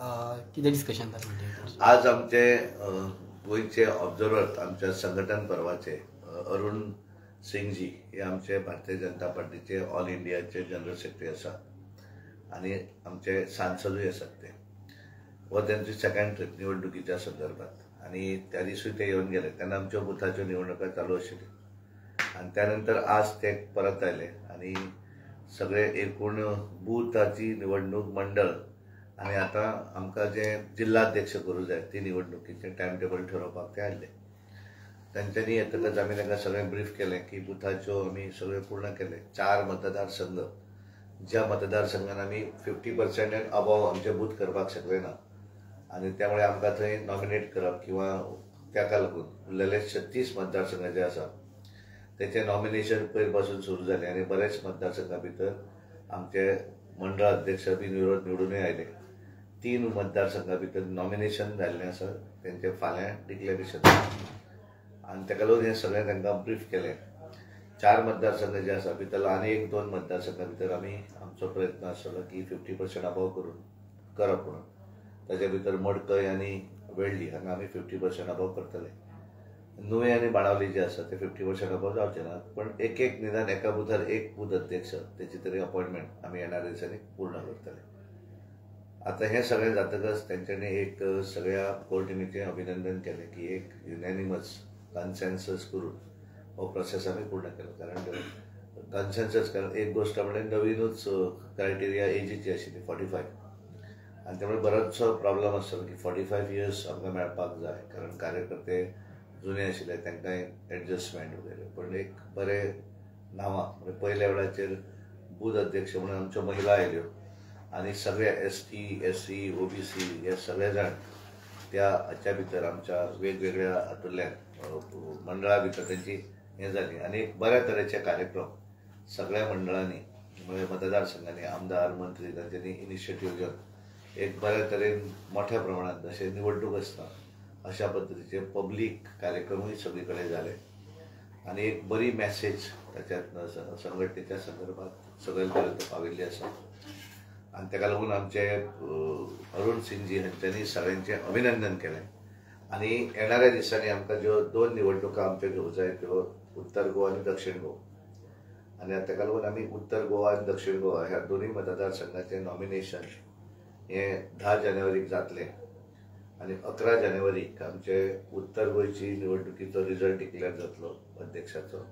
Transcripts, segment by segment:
कितें डिस्कशन जालें म्हणजे आज आमचे गोयचे ऑब्झर्वर आमच्या संघटन पर्वाचे अरुण सिंगजी हे आमचे भारतीय जनता पार्टीचे ऑल इंडियाचे जनरल सेक्रेटरी आसात आणि आमचे सांसदूय आसात ते व त्यांची सेकंड ट्रीप निवडणुकीच्या संदर्भात आणि त्या दिवशी ते येऊन गेले. त्यांना आमच्या बुथाच्यो निवडणुका चालू आशिल्ल्यो आणि त्यानंतर आज ते परत आले आणि सगळे एकूण बुथाची निवडणूक मंडळ आणि आता आमकां जे जिल्हाध्यक्ष करूं जाय ती निवडणुकीचे टायम टेबल ठरवपाक ते आयले. तांच्यांनी येतकच आमी तांकां सगळें ब्रीफ केलें की बुथाच्यो आमी सगळ्यो पूर्ण केले. 4 मतदारसंघ ज्या मतदारसंघान आमी 50% एंड अबव आमचे बूथ करपाक शकले ना आणि त्यामुळे आमकां थंय नॉमिनेट करप किंवा ताका लागून उरलेले 36 मतदारसंघ जे आसा त्याचे नॉमिनेशन पयर पासून सुरू जालें आणि बरेच मतदारसंघा भितर आमचे मंडळ अध्यक्ष बी निवडूनय आयले. 3 मतदारसंघा भितर नॉमिनेशन जाल्लें आसा तेंचे फाल्यां डिक्लेरेशन आणि ताका लागून हें सगळें तांकां ब्रीफ केलें. 4 मतदारसंघ जे आसा भितर आनी 1-2 मतदारसंघा भितर आमी आमचो प्रयत्न आसतलो की 50% अबव करून करप म्हणून. ताचे भितर मडकय आनी वेळ्ळी हांगा आमी 50% अबव करतले. नुवें आनी बाणावली जे आसा ते 50% अबव जावचे ना पण एक निदान एका बुथार एक बूथ अध्यक्ष तेची तरी अपॉइंटमेंट आमी येणाऱ्या दिसांनी पूर्ण करतले. आता हे सगळें जातकच तेंच्यांनी एक सगळ्या कोर टिमीचें अभिनंदन केलें की एक युनॅनिमस कन्सेन्सस करून हो प्रोसेस आमी पूर्ण केलो. कारण कन्सेन्सस कारण एक गोष्ट म्हणजे नवीनच क्रायटेरिया एजीची आशिल्ली 45 आणि त्यामुळे बरोचसो प्रॉब्लेम आसतलो की 45 इयर्स आमकां मेळपाक जाय कारण कार्यकर्ते जुने आशिल्ले तांकां एडजस्टमेंट वगैरे. पण एक बरें नांवां म्हणजे पयल्या वेळाचेर बूथ अध्यक्ष म्हणून आमच्यो महिला आयल्यो आणि सगळे ST, SC, OBC हे सगळे जाण त्या हाच्या भितर आमच्या वेगवेगळ्या हातूंतल्यान मंडळा भितर तेंची हें जाली आणि एक बऱ्या तरेचे कार्यक्रम सगळ्या मंडळांनी म्हणजे मतदारसंघांनी आमदार मंत्री तांच्यांनी इनिशिएटीव्ह घेवन एक बऱ्या तरेन मोठ्या प्रमाणात जशे निवडणूक आसता अशा पद्दतीचे पब्लीक कार्यक्रमूय सगळे कडेन जाले आणि एक बरी मॅसेज ताच्यात संघटनेच्या संदर्भात सगळे पर्यंत पाविल्ली आसा आणि ताका लागून आमचे अरुण सिंगजी हांच्यांनी सगळ्यांचें अभिनंदन केलें. आणि येणाऱ्या दिसांनी आमकां ज्यो 2 निवडणुका आमच्यो घेवंक जाय त्यो उत्तर गोवा आनी दक्षिण गोवा आणि ताका लागून आमी उत्तर गोवा आनी दक्षिण गोवा ह्या दोनूय मतदारसंघाचें नॉमिनेशन हें 10 जानेवारीक जातलें आणि 11 जानेवारीक आमचे उत्तर गोंयची निवडणुकीचो रिजल्ट डिक्लेअर जातलो अध्यक्षाचो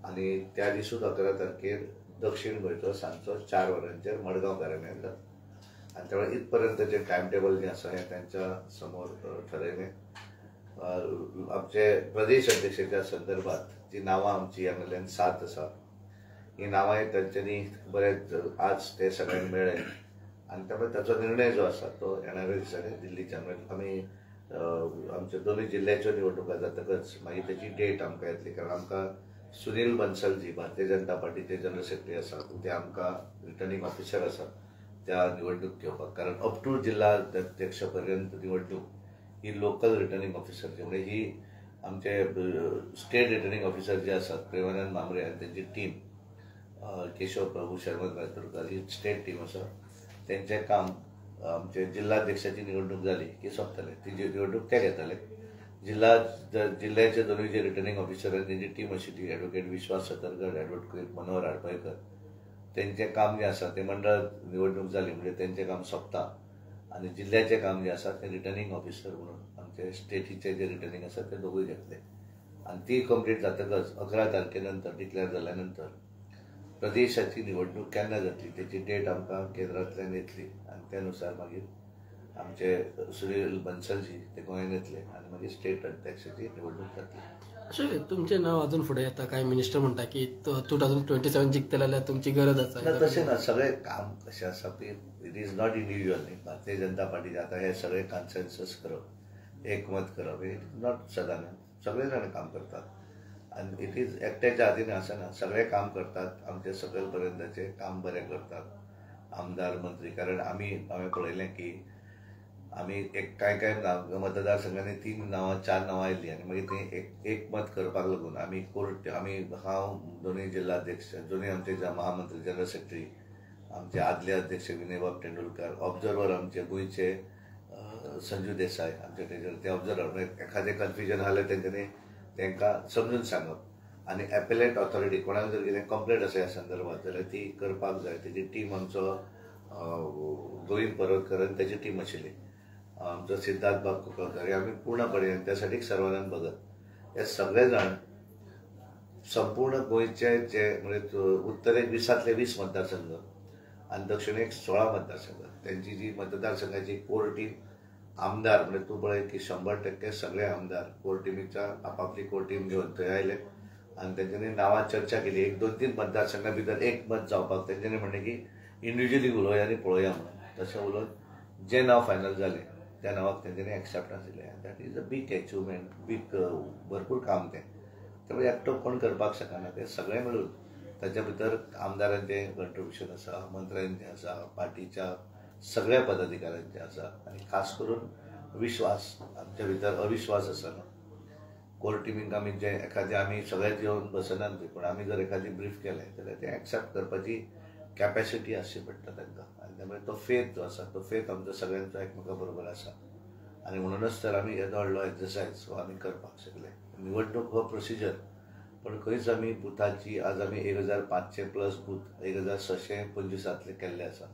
आणि त्या दिसूच 11 तारखेर दक्षिण गोंयचो सांजचो 4 वरांचेर मडगांव घराण्यात जाता आणि त्यामुळे इथपर्यंत जे टायम टेबल जे आसा हें त्यांच्या समोर ठरयलें. आमचे प्रदेश अध्यक्षाच्या संदर्भात जी नांवां आमची हांगाल्यान 7 आसा ही नांवां तांच्यांनी बरें आज ते सगळ्यांक मेळ्ळे आणि त्यामुळे ताचो निर्णय जो आसा तो येणाऱ्या दिसांनी दिल्लीच्यान आमी आमच्या दोनूय जिल्ह्याच्यो निवडणुका जातकच मागीर तेची डेट आमकां येतली. कारण आमकां सुनील बन्सल भारतीय जनता पार्टीचे जनरल सेक्रेटरी आसा ते आमकां रिटर्निंग ऑफिसर आसा त्या निवडणूक घेवपाक. कारण अप टू जिल्हा अध्यक्ष पर्यंत निवडणूक ही लोकल रिटर्निंग ऑफिसरची म्हणजे ही आमचे स्टेट रिटर्निंग ऑफिसर जे आसात प्रेमानंद मामरे आणि त्यांची टीम केशव प्रभू शर्मा गायतोडकर ही स्टेट टीम आसा तेंचें काम आमचे जिल्हाध्यक्षाची निवडणूक जाली की सोंपतले ती निवडणूक ते घेतले. जिल्ह्याचे दोनूय जे रिटर्निंग ऑफिसर आनी तेंची टीम आशिल्ली ॲडव्होकेट विश्वास सतरगड ॲडव्होकेट मनोहर आडपयकर तेंचें काम जें आसा तें मंडळ निवडणूक जाली म्हणजे तेंचें काम सोंपता आणि जिल्ह्याचें काम जें आसा तें रिटर्निंग ऑफिसर म्हणून आमचे स्टेटीचे जे रिटर्निंग आसा ते दोगूय घेतले आणि ती कंप्लीट जातकच 11 तारखेनंतर डिक्लेअर जाल्या नंतर प्रदेशाची निवडणूक केन्ना जातली तेची डेट आमकां केंद्रांतल्यान येतली आणि त्यानुसार मागीर आमचे सुनील बन्सलजी ते गोंयांत येतले आणि मागीर स्टेट अध्यक्षाची निवडणूक जातली. अशें तुमचें नांव अजून फुडें येता. कांय मिनिस्टर म्हणटा की 2027 जिखतले जाल्यार तुमची गरज आसा. तशें ना सगळें काम कशें आसा की इट इज नॉट इंडिविज्युअल न्ही. भारतीय जनता पार्टीचे आतां हे सगळें कन्सेन्सस करप एकमत करप हे नॉट सदां सगळे जाण काम करतात आणि इट इज एकट्याच्या हातीन आसना. सगळे काम करतात आमचे सकयल पर्यंतचे काम बरें करतात आमदार मंत्री. कारण हांवें पळयलें की आमी एक कांय मतदारसंघांनी 3 नांवां 4 नांवां आयिल्लीं आनी मागीर ती एकमत करपाक लागून आमी हांव दोनूय जिल्हाध्यक्ष दोनूय आमचे महामंत्री जनरल सेक्रेटरी आमचे आदले अध्यक्ष विनयबाब तेंडुलकर, ऑब्झर्वर आमचे गोंयचे संजू देसाय आमचे ट्रेजर, ते ऑब्झर्वर एखादे कन्फ्युजन आलं तेंच्यांनी तांकां समजून सांगप आनी एपेलेट ऑथॉरिटी कोणाक जर कितें कंप्लेंट आसा ह्या संदर्भात जाल्यार ती करपाक जाय. तेजी टीम आमचो गोविंद परवतकर आनी तेजी टीम आशिल्ली, आमचो सिद्धार्थ बाब कुंकळकर, हे आमी पूर्णपणे त्यासाठी सर्वानंद भगत हे सगळे जाण संपूर्ण गोंयचे जे म्हणजे उत्तरेक 20तले 20 मतदारसंघ आणि दक्षिणेक 16 मतदारसंघ, त्यांची जी मतदारसंघाची कोर टीम आमदार म्हणजे तू पळय की 100% सगळे आमदार कोर टीमीच्या आपापली कोर टीम घेऊन थंय आयले आणि तेंच्यांनी नांवां चर्चा केली. 1-2-3 मतदारसंघा भितर एक मत जावपाक तेंच्यांनी म्हणलें की इंडिव्हिज्युअली उलोवया आनी पळोवया म्हणून. तशें उलोवन जें नांव फायनल जालें त्या नांवाक तेंच्यांनी एक्सेप्टन्स दिलें. That is a big achievement, big भरपूर काम तें. त्यामुळे एकटो कोण करपाक शकना, ते सगळे मिळून ताच्या भितर आमदारांचें कंट्रिब्युशन आसा, मंत्र्यांचें आसा, पार्टीच्या सगळ्या पदाधिकाऱ्यांचें आसा आनी खास करून विश्वास आमच्या भितर अविश्वास आसना. कोर टिमीक आमी जे एखादें आमी सगळेच येवन बसनात न्ही, पूण आमी जर एखादी ब्रीफ केलें जाल्यार तें एक्सेप्ट करपाची कॅपॅसिटी आसची पडटा तांकां. आनी त्यामुळे तो फेथ जो आसा तो फेथ आमचो सगळ्यांचो एकमेका बरोबर आसा आनी म्हणूनच तर आमी येदो व्हडलो एक्सरसायज हो आमी करपाक शकले. निवडणूक हो प्रोसिजर, पण खंयच आमी बुथाची आज आमी 1500+ बूथ 1625 केल्ले आसा,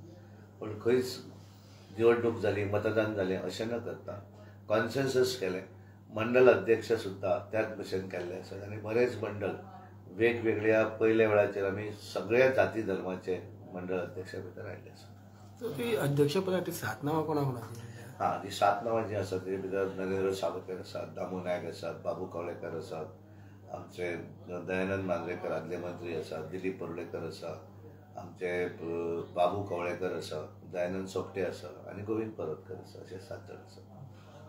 पण खंयच निवडणूक जाली मतदान जालें अशें न करता कॉन्सेन्सस केलें. मंडल अध्यक्ष सुद्दां त्याच भशेन केल्ले आसात आनी बरेच मंडळ वेगवेगळ्या पयल्या वेळाचेर आमी सगळ्या जाती धर्माचे मंडळ अध्यक्ष भितर आयिल्ले आसात. ती अध्यक्षपदाची 7 नांवां कोणाक हां, ती 7 नांवां जी आसात तेजे भितर नरेंद्र सावकर आसात, दामू नायक आसात, बाबू कवळेकर आसात, आमचे दयानंद मांद्रेकर आदले मंत्री आसात, दिलीप पर्लेकर आसा, आमचे बाबू कवळेकर आसा, दयानंद सोपटे आसा आनी गोविंद परवतकर आसा, अशे 7 जाण आसात.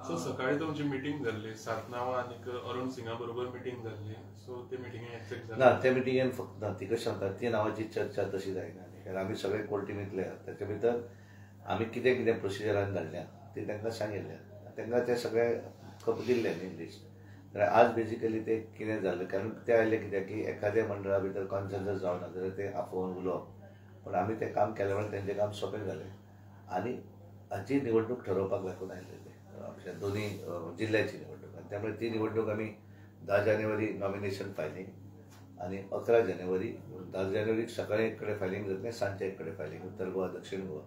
सो सकाळी तुमची मिटींग जाल्ली 7 नांवां आनी अरुण सिंगा बरोबर मिटींग जाल्ली. सो ते मिटींगेक एक्सेप्ट ना, त्या मिटींगेन फक्त ना, ती कशें जाता ती नांवाची चर्चा तशी जायना, कारण आमी सगळे कोर टिमींतले ताचे भितर आमी कितें कितें प्रोसिजरान घडल्या ती तांकां सांगिल्लें, तांकां ते सगळे खबर दिल्ले न्ही लिस्ट. जाल्यार आज बेजिकली ते कितें जाल्लें, कारण ते आयले कित्याक की एखाद्या मंडळा भितर कॉन्सेन्सस जावना जाल्यार ते आपोवन उलोवप, पण आमी तें काम केल्या वेळार तेंचें काम सोंपें जालें आनी हाची निवडणूक ठरोवपाक लागून आयिल्ले ते आमच्या दोनी जिल्ह्याची निवडणूक. आनी त्यामुळे ती निवडणूक आमी 10 जानेवारी नॉमिनेशन फायलींग आनी 11 जानेवारी 10 जानेवारीक सकाळी एक कडेन फायलींग जातलें, सांजचे एक कडेन फायलींग उत्तर गोवा दक्षिण गोवा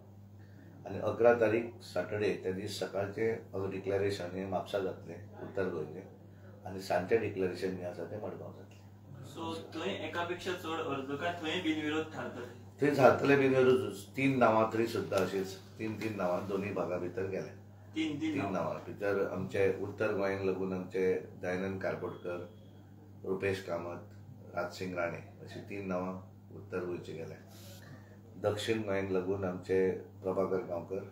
आनी 11 तारीख सॅटर्डे त्या दीस सकाळचे डिक्लेरेशन हे म्हापसा जातलें उत्तर गोंयचें आनी सांजचें डिक्लेरेशन जें आसा तें मडगांव जातलें. सो थंय एकापेक्षा चड अर्ज काय थंय बिनविरोध थारतले? थंय जातले बिनविरोध 3 नांवां तरी सुद्दां अशीच 3 नांवां दोनूय भागा भितर गेल्या. 3 नांवां भितर आमचे उत्तर गोंयांक लागून आमचे दयानंद कारपोटकर, रुपेश कामत, राजसिंग राणे अशी 3 नांवां उत्तर गोंयची गेल्या. दक्षिण गोंयांक लागून आमचे प्रभाकर गांवकर,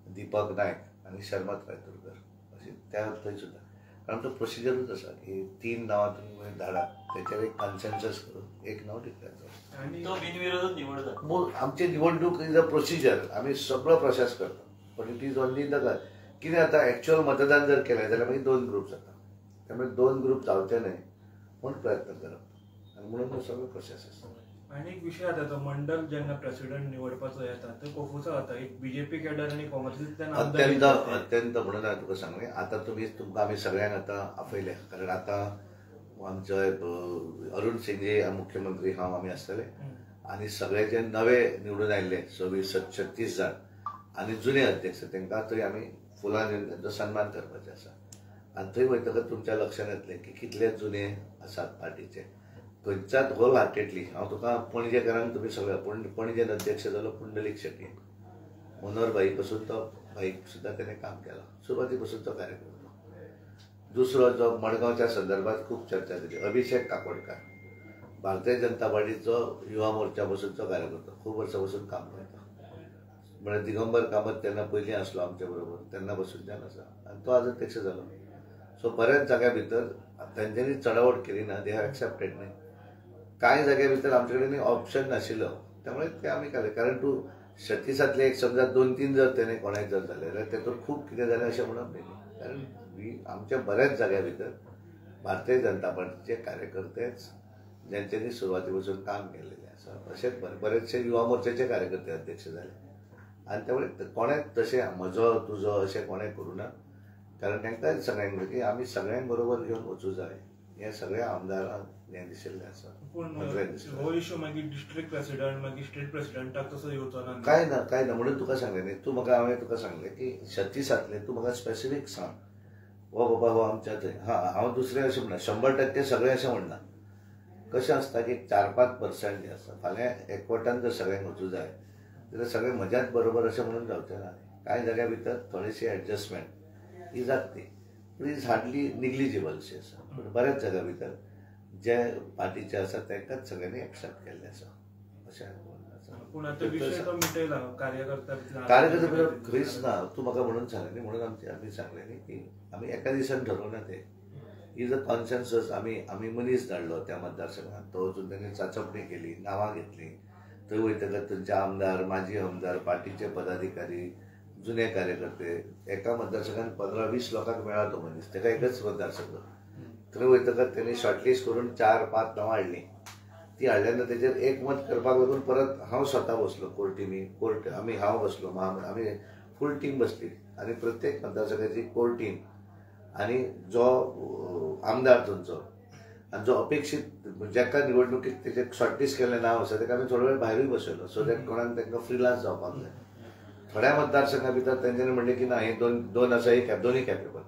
दीपक नायक आनी शर्मत रायतुरकर अशी त्या थंय सुद्दां. कारण तो प्रोसिजरूच आसा की 3 नांवां तुमी धाडात, तेचेर एक कन्सेन्सस करून एक नांव डिक्लेअर जाता आनी तो बिनविरोध निवड जाता. आमची निवडणूक इज अ प्रोसिजर, आमी सगळो प्रोसेस करता, पण इट इज ओन्ली द कितें जाता एक्च्युअल मतदान जर केलें जाल्यार मागीर 2 ग्रूप जाता. त्यामुळे 2 ग्रूप जावचे न्हय म्हूण प्रयत्न करप आनी म्हणून तो सगळो प्रोसेस आसता. आनी एक विशय जाता तो मंडल जेन्ना प्रेसिडेंट निवडपाचो येता तो कोफूचो जाता एक बीजेपी कॅडर आनी काँग्रेसींतल्यान अत्यंत म्हणून हांवें तुका सांगलें. आतां तुमकां आमी सगळ्यांक आतां आपयले, कारण आतां आमचे अरुण सिंगे मुख्यमंत्री हांव आमी आसतले आनी सगळे जे नवे निवडून आयिल्ले 36 जाण आनी जुने अध्यक्ष तांकां थंय आमी फुलान घेवन तांचो सन्मान करपाचें आसा. आनी थंय वयतकच तुमच्या लक्षांत येतलें की कितले जुने आसात पार्टीचे. खंयच्याच होल हार्टेडली हांव तुका पणजेकारांक तुमी सगळे पणजेन अध्यक्ष जालो पुंडलीक शेट्टी, मनोहर भाई पासून तो भाईक सुद्दां तेणें काम केलां, सुरवाती पासून तो कार्यकर्तो. दुसरो जो मडगांवच्या संदर्भात खूब चर्चा जाली अभिषेक काकोडकर, भारतीय जनता पार्टीचो युवा मोर्चा पासूनचो कार्यकर्तो, खूब वर्सां पासून काम करता. म्हणजे दिगंबर कामत तेन्ना पयलीं आसलो आमच्या बरोबर, तेन्ना पासूनच्यान आसा आनी तो आज अध्यक्ष जालो. सो बऱ्याच जाग्या भितर तेंच्यांनी चडावड केली ना, दे हॅव एक्सेप्टेड न्ही. कांय जाग्या भितर आमचे कडेन ऑप्शन नाशिल्लो, त्यामुळे ते आमी केलें. कारण तूं 36तले एक समजा 2-3 जर तेणें कोणाय जर जाले जाल्यार तेतून खूब कितें जालें अशें म्हणप न्ही. कारण आमच्या बऱ्याच जाग्या भितर भारतीय जनता पार्टीचे कार्यकर्तेच जेंच्यांनी सुरवाती पासून काम केलेले आसा अशे बरेचशे युवा मोर्चाचे कार्यकर्ते अध्यक्ष झाले आणि त्यामुळे कोणेच तशें म्हजो तुजो अशें कोणें करूं ना कारण तांकां सगळ्यांक की आमी सगळ्यांक बरोबर घेवन वचूं जाय हे सगळ्या आमदारांक हें दिशिल्लें आसा पूण मंत्र्यांक दिशिल्लें हो इश्यू मागीर डिस्ट्रिक्ट प्रेसिडेंट मागीर स्टेट प्रेसिडेंटाक तसो येवचो ना काय ना म्हणून तुका सांगलें न्ही तूं म्हाका हांवें तुका सांगलें की 36 तूं म्हाका स्पेसिफीक सांग हो बाबा हो आमच्या थंय हांव दुसरें अशें म्हणना 100% सगळें अशें म्हणना कशें आसता की 4-5% जे आसा फाल्यां एकवटान जर सगळ्यांक वचूं जाय जाल्यार सगळें म्हज्याच बरोबर अशें म्हणून जावचें ना कांय जाग्या भितर थोडीशी एडजस्टमेंट ही जातली पूण इज हार्डली निग्लिजिबल अशी आसा पूण बऱ्याच जाग्या भितर जे पार्टीचे आसा तांकांच सगळ्यांनी एक्सेप्ट केल्लें आसा अशें पूण आतां विशय तो मिटयला कार्यकर्त्या कार्यकर्ते भितर खंयच ना तूं म्हाका म्हणून सांगलें न्ही म्हणून आमी सांगलें न्ही की आमी एका दिसान ठरवना तें इज अ कॉन्सेन्सस आमी मनीस धाडलो त्या मतदारसंघात तो वचून तांणी चांचपणी केली नांवां घेतली थंय वयतकच थंयचे आमदार माजी आमदार पार्टीचे पदाधिकारी जुने कार्यकर्ते एका मतदारसंघात 15-20 लोकांक मेळ्ळा तो मनीस ताका एकच मतदारसंघ थंय वयतकच तांणी शॉर्टलिस्ट करून 4-5 नांवां हाडलीं ती हाडल्या तेजेर एक मत करपाक लागून परत हांव स्वता बसलो कोर्ट हांव बसलो आमी फूल टीम बसली आनी प्रत्येक मतदारसंघाची कोर टीम आनी जो आमदार थंयचो आनी जो अपेक्षीत जाका निवडणुकीत तेजे शॉर्टलिस्ट केल्लें नांव आसा ताका आमी थोडो वेळ भायरूय बसयलो सो दॅट कोणाक तांकां फ्रिलान्स जावपाक जाय थोड्या मतदारसंघा भितर तेंच्यांनी म्हणलें की ना हे दोन आसा एक दोनूय कॅपेबल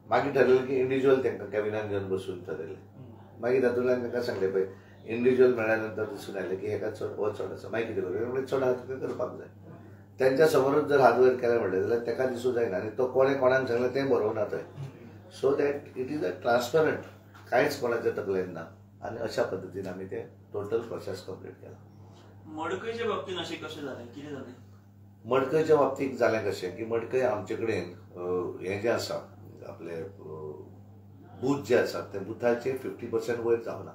मागीर ठरयलें की इंडिव्हिज्युअल तांकां कॅबिनान घेवन बसून ठरयलें मागीर तातूंतल्यान तांकां सांगलें पळय इंडिव्हिज्युअल मेळ्ळ्या नंतर दिसून आयलें की हेका चड हो चड आसा मागीर कितें करूं म्हणजे चड हात वयर करपाक जाय त्यांच्या समोरूच जर हात वयर केलें म्हणलें जाल्यार ताका दिसूं जायना आनी तो कोणाक सांगलें तें बरोवना थंय so that it is a transparent कांयच कोणाचें तकलेन ना आनी अशा पद्दतीन आमी तें टोटल प्रोसेस कंप्लीट केला मडकयच्या बाबतींत अशें कशें जालें कितें जालें मडकयच्या बाबतींत जालें कशें की मडकय आमचे कडेन हें जें आसा आपले बूथ जे आसा ते बुथाचे 50% वयर जावना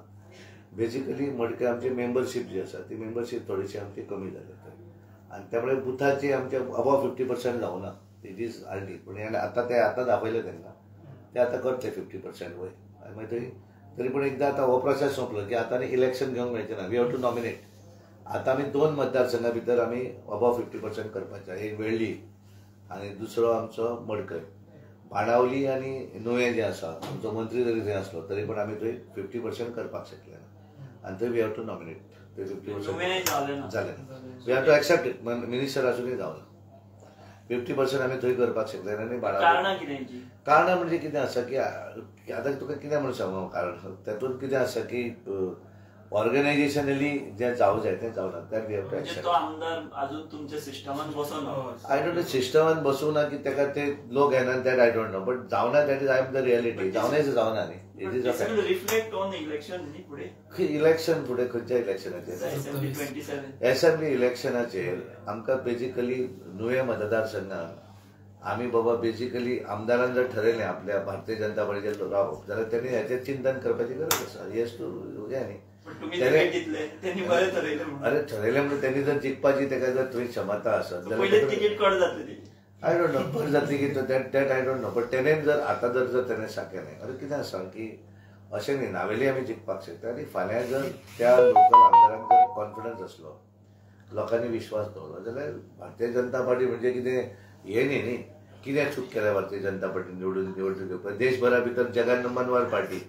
बेजिकली मडकय आमची मेंबरशीप जी आसा ती मेंबरशीप थोडीशी आमची कमी जाली आनी त्यामुळे बुथाचे आमचे अबाव 50% जावना इट इज हार्डली पूण आतां दाखयलें तेंकां ते आतां करतले 50% वयर आनी मागीर तरी पूण एकदां आतां हो प्रोसेस सोंपलो की आतां आनी इलेक्शन घेवंक मेळचें ना वी हॅव टू नॉमिनेट आतां आमी 2 मतदारसंघा भितर आमी अबाव 50% करपाचे एक वेळ्ळी आनी दुसरो आमचो मडकय बाणावली आनी नुवें जें आसा आमचो मंत्री जरी थंय आसलो तरी पूण आमी थंय 50% करपाक शकले ना आनी थंय वी हॅव टू नॉमिनेट थंय 50% जालें we have to accept it minister आसूनय जावना 50% आमी थंय करपाक शकले आनी बाणावली कारणां म्हणजे कितें आसा की आतां तुका कितें म्हणून सांगू कारण तातूंत कितें आसा की ऑर्गनायजेशनली जें जावं जाय तें जावना that we have to accept I don't know सिस्टमान बसूं ना की ताका ते लोक येना that I don't know but जावना that is I am the reality जावनाच जावना न्ही it is a fact election फुडें खंयच्या इलेक्शनाचेर एसेंब्ली इलेक्शनाचेर आमकां बेजिकली नुवें मतदारसंघात आमी बाबा बेजिकली आमदारान जर ठरयलें आपल्या भारतीय जनता पार्टीचेर रावप जाल्यार तेणी हेचेर चिंतन करपाची गरज आसा येस टू हें न्ही अरे ठरयलें म्हणजे त्यांनी जर जिखपाची ताका जर थंय क्षमता आसत जाल्यार तिकीट कट जातली आय डोंट नो कट जातली की that I don't know but तेणेन जर आतां जर तेणें केलें अरे कितें आसा की अशें न्ही नावेली आमी जिखपाक शकता आनी फाल्यां जर त्या लोकल आमदारांक जर कॉन्फिडन्स आसलो लोकांनी विश्वास दवरलो जाल्यार भारतीय जनता पार्टी म्हणजे कितें हें न्ही कितें चूक केल्या भारतीय जनता पार्टी निवडून घेवपाक देशभरा भितर जगान नंबर 1 पार्टी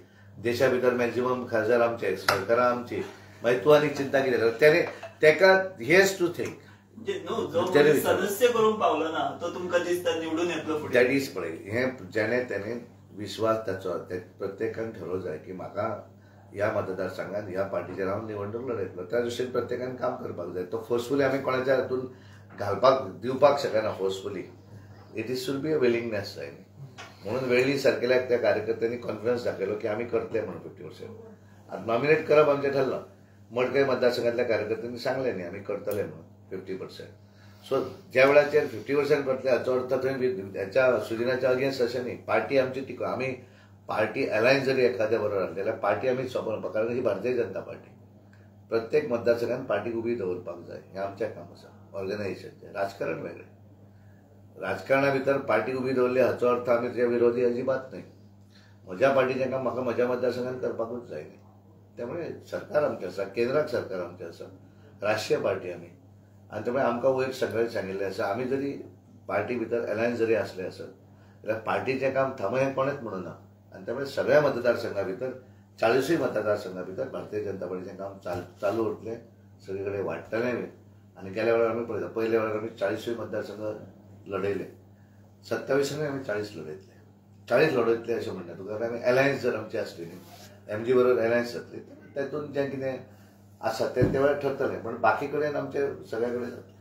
देशा भितर मॅक्झिमम खासदार आमचे सरकारां आमची मागीर तूं आनीक चिंता कितें कर तेका हेज टू थिंक सदस्य करूंक पावलो ना तो तुमकां दिसता निवडून येतलो फुडें दॅट इज पळय हें जेणे विश्वास ताचो प्रत्येकान ठरवूं जाय की म्हाका ह्या मतदारसंघात ह्या पार्टीचेर हांव निवडणूक लडयतलो त्या दृश्टीन प्रत्येकान काम करपाक जाय तो फोर्सफुली आमी कोणाच्या हातून घालपाक दिवपाक शकना forcefully it is should be a willingness जाय म्हणून वेळी सारकेल्या त्या कार्यकर्त्यांनी कॉन्फिडन्स दाखयलो की आमी करतले म्हणून 50% आतां नॉमिनेट करप आमचें ठरलं मडकय मतदारसंघातल्या कार्यकर्त्यांनी सांगलें न्ही आमी करतले म्हणून 50% सो ज्या वेळाचेर 50% करतले हाचो अर्थ थंय हेच्या सुदिनाच्या अगेन्स्ट अशें न्ही पार्टी आमची टिको आमी पार्टी अलायन्स जरी एखाद्या बरोबर आसली जाल्यार पार्टी आमी सोंपोवप कारण ही भारतीय जनता पार्टी प्रत्येक मतदारसंघात पार्टी उबी दवरपाक जाय हें आमचें काम आसा ऑर्गनायझेशनचें राजकारण वेगळें राजकारणा भितर पार्टी उबी दवरली हाचो अर्थ आमी तेजे विरोधी अजिबात न्ही म्हज्या पार्टीचें काम म्हाका म्हज्या मतदारसंघात करपाकूच जाय न्ही त्यामुळे सरकार आमचें आसा केंद्राक सरकार आमचें आसा राष्ट्रीय पार्टी आमी आनी त्यामुळे आमकां वयर सगळें सांगिल्लें आसा आमी जरी पार्टी भितर अलायन्स जरी असले असत जाल्यार पार्टीचें काम थांबय हें कोणेच म्हणून ना आनी त्यामुळे सगळ्या मतदारसंघा भितर 40 मतदारसंघा भितर भारतीय जनता पार्टीचें काम चालू उरतलें सगळे कडेन वाडटलें बी आनी गेल्या वेळार आमी पळयता पयल्या वेळार आमी 40 मतदारसंघ लढयले 27 आमी 40 लढयतले 40 लढयतले अशें म्हणटा तुका आमी अलायन्स जर आमची आसली न्ही एमजी बरोबर अलायन्स जातली तातूंत जें कितें आसा तें त्या वेळार ठरतलें पण बाकी कडेन आमचे सगळ्या कडेन जातलें